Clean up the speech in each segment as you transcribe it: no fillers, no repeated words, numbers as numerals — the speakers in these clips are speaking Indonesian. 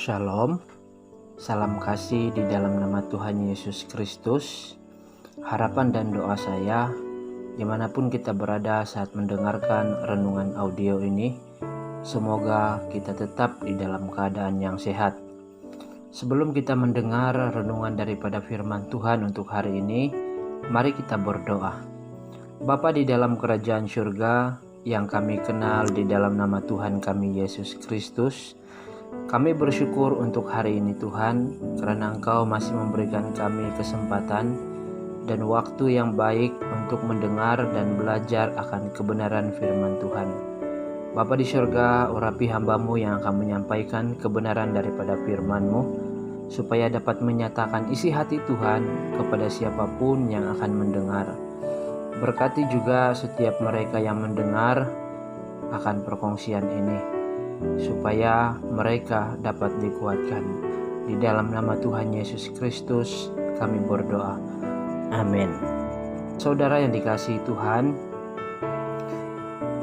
Shalom, salam kasih di dalam nama Tuhan Yesus Kristus. Harapan dan doa saya, dimanapun kita berada saat mendengarkan renungan audio ini, semoga kita tetap di dalam keadaan yang sehat. Sebelum kita mendengar renungan daripada firman Tuhan untuk hari ini, mari kita berdoa. Bapa di dalam kerajaan surga, yang kami kenal di dalam nama Tuhan kami Yesus Kristus, kami bersyukur untuk hari ini Tuhan, karena Engkau masih memberikan kami kesempatan dan waktu yang baik untuk mendengar dan belajar akan kebenaran firman Tuhan. Bapa di surga, urapi hamba-Mu yang akan menyampaikan kebenaran daripada firman-Mu, supaya dapat menyatakan isi hati Tuhan kepada siapapun yang akan mendengar. Berkati juga setiap mereka yang mendengar akan perkongsian ini, supaya mereka dapat dikuatkan. Di dalam nama Tuhan Yesus Kristus kami berdoa. Amin. Saudara yang dikasihi Tuhan,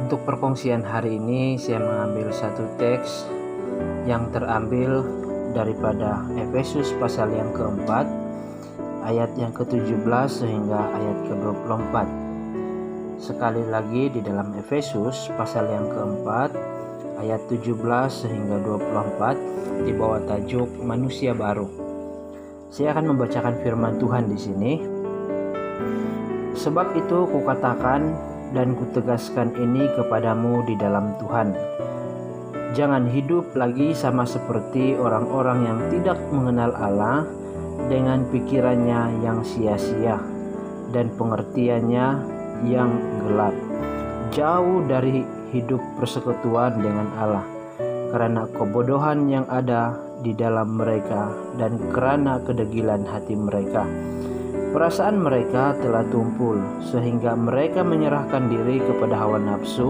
untuk perkongsian hari ini saya mengambil satu teks yang terambil daripada Efesus pasal yang keempat, ayat yang ke-17 sehingga ayat ke-24. Sekali lagi di dalam Efesus pasal yang keempat, ayat 17 sehingga 24 di bawah tajuk manusia baru. Saya akan membacakan firman Tuhan di sini. Sebab itu kukatakan dan kutegaskan ini kepadamu di dalam Tuhan. Jangan hidup lagi sama seperti orang-orang yang tidak mengenal Allah dengan pikirannya yang sia-sia dan pengertiannya yang gelap. Jauh dari hidup persekutuan dengan Allah, karena kebodohan yang ada di dalam mereka dan karena kedegilan hati mereka. Perasaan mereka telah tumpul sehingga mereka menyerahkan diri kepada hawa nafsu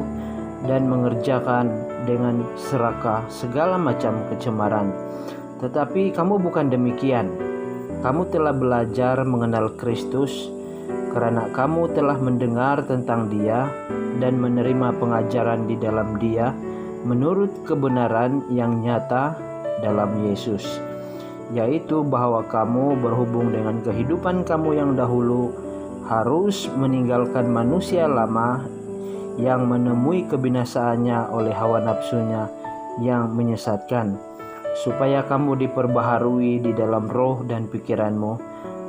dan mengerjakan dengan serakah segala macam kecemaran. Tetapi kamu bukan demikian. Kamu telah belajar mengenal Kristus, karena kamu telah mendengar tentang Dia dan menerima pengajaran di dalam Dia menurut kebenaran yang nyata dalam Yesus, yaitu bahwa kamu berhubung dengan kehidupan kamu yang dahulu harus meninggalkan manusia lama yang menemui kebinasaannya oleh hawa nafsunya yang menyesatkan, supaya kamu diperbaharui di dalam roh dan pikiranmu,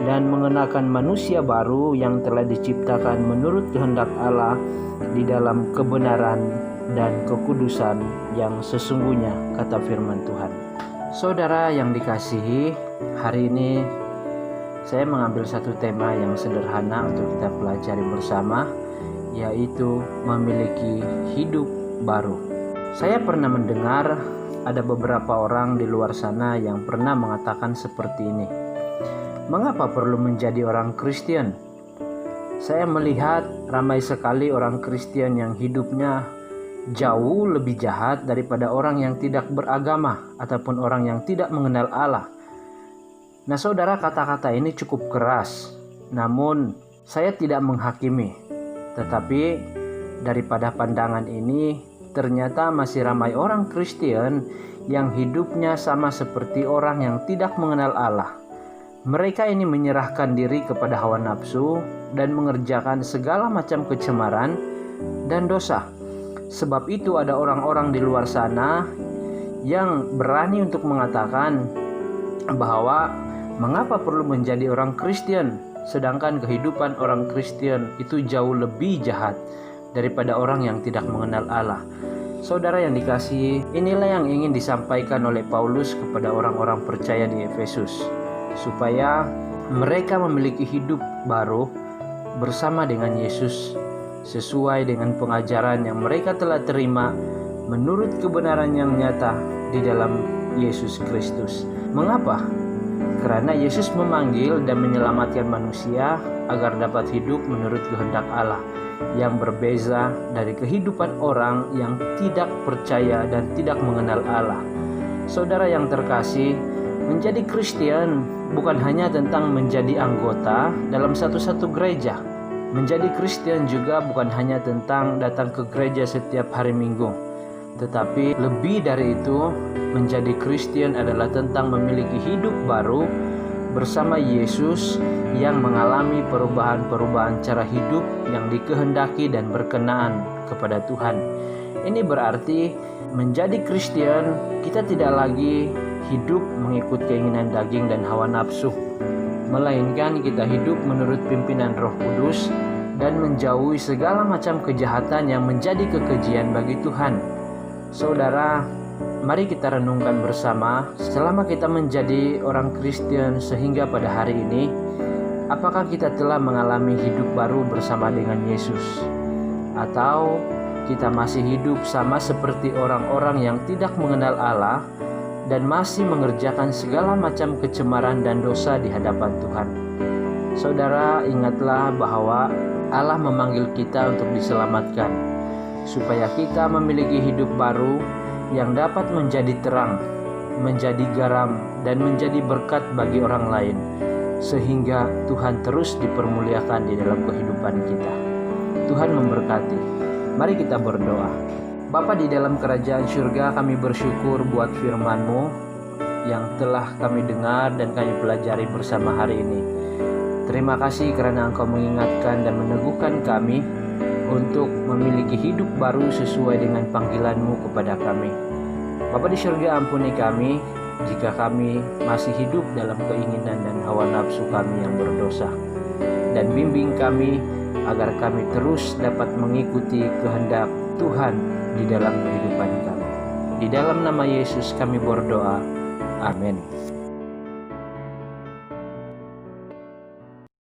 dan mengenakan manusia baru yang telah diciptakan menurut kehendak Allah di dalam kebenaran dan kekudusan yang sesungguhnya, kata firman Tuhan. Saudara yang dikasihi, hari ini saya mengambil satu tema yang sederhana untuk kita pelajari bersama, yaitu memiliki hidup baru. Saya pernah mendengar ada beberapa orang di luar sana yang pernah mengatakan seperti ini. Mengapa perlu menjadi orang Kristen? Saya melihat ramai sekali orang Kristen yang hidupnya jauh lebih jahat daripada orang yang tidak beragama ataupun orang yang tidak mengenal Allah. Nah saudara, kata-kata ini cukup keras, namun saya tidak menghakimi. Tetapi daripada pandangan ini, ternyata masih ramai orang Kristen yang hidupnya sama seperti orang yang tidak mengenal Allah. Mereka ini menyerahkan diri kepada hawa nafsu dan mengerjakan segala macam kecemaran dan dosa. Sebab itu ada orang-orang di luar sana yang berani untuk mengatakan bahwa mengapa perlu menjadi orang Kristen, sedangkan kehidupan orang Kristen itu jauh lebih jahat daripada orang yang tidak mengenal Allah. Saudara yang dikasihi, inilah yang ingin disampaikan oleh Paulus kepada orang-orang percaya di Efesus, supaya mereka memiliki hidup baru bersama dengan Yesus, sesuai dengan pengajaran yang mereka telah terima menurut kebenaran yang nyata di dalam Yesus Kristus. Mengapa? Karena Yesus memanggil dan menyelamatkan manusia agar dapat hidup menurut kehendak Allah, yang berbeza dari kehidupan orang yang tidak percaya dan tidak mengenal Allah. Saudara yang terkasih, menjadi Kristen bukan hanya tentang menjadi anggota dalam satu-satu gereja. Menjadi Kristen juga bukan hanya tentang datang ke gereja setiap hari Minggu, Tetapi lebih dari itu, menjadi Kristen adalah tentang memiliki hidup baru bersama Yesus yang mengalami perubahan-perubahan cara hidup yang dikehendaki dan berkenaan kepada Tuhan. Ini berarti menjadi Kristen, kita tidak lagi hidup mengikut keinginan daging dan hawa nafsu, melainkan kita hidup menurut pimpinan Roh Kudus dan menjauhi segala macam kejahatan yang menjadi kekejian bagi Tuhan. Saudara, mari kita renungkan bersama, selama kita menjadi orang Kristen sehingga pada hari ini, apakah kita telah mengalami hidup baru bersama dengan Yesus? Atau kita masih hidup sama seperti orang-orang yang tidak mengenal Allah dan masih mengerjakan segala macam kecemaran dan dosa di hadapan Tuhan? Saudara, ingatlah bahwa Allah memanggil kita untuk diselamatkan, supaya kita memiliki hidup baru yang dapat menjadi terang, menjadi garam, dan menjadi berkat bagi orang lain, sehingga Tuhan terus dipermuliakan di dalam kehidupan kita. Tuhan memberkati. Mari kita berdoa. Bapa di dalam kerajaan surga, kami bersyukur buat firman-Mu yang telah kami dengar dan kami pelajari bersama hari ini. Terima kasih karena Engkau mengingatkan dan meneguhkan kami untuk memiliki hidup baru sesuai dengan panggilan-Mu kepada kami. Bapa di surga, ampuni kami jika kami masih hidup dalam keinginan dan hawa nafsu kami yang berdosa. Dan bimbing kami agar kami terus dapat mengikuti kehendak Tuhan di dalam kehidupan kami. Di dalam nama Yesus kami berdoa. Amin.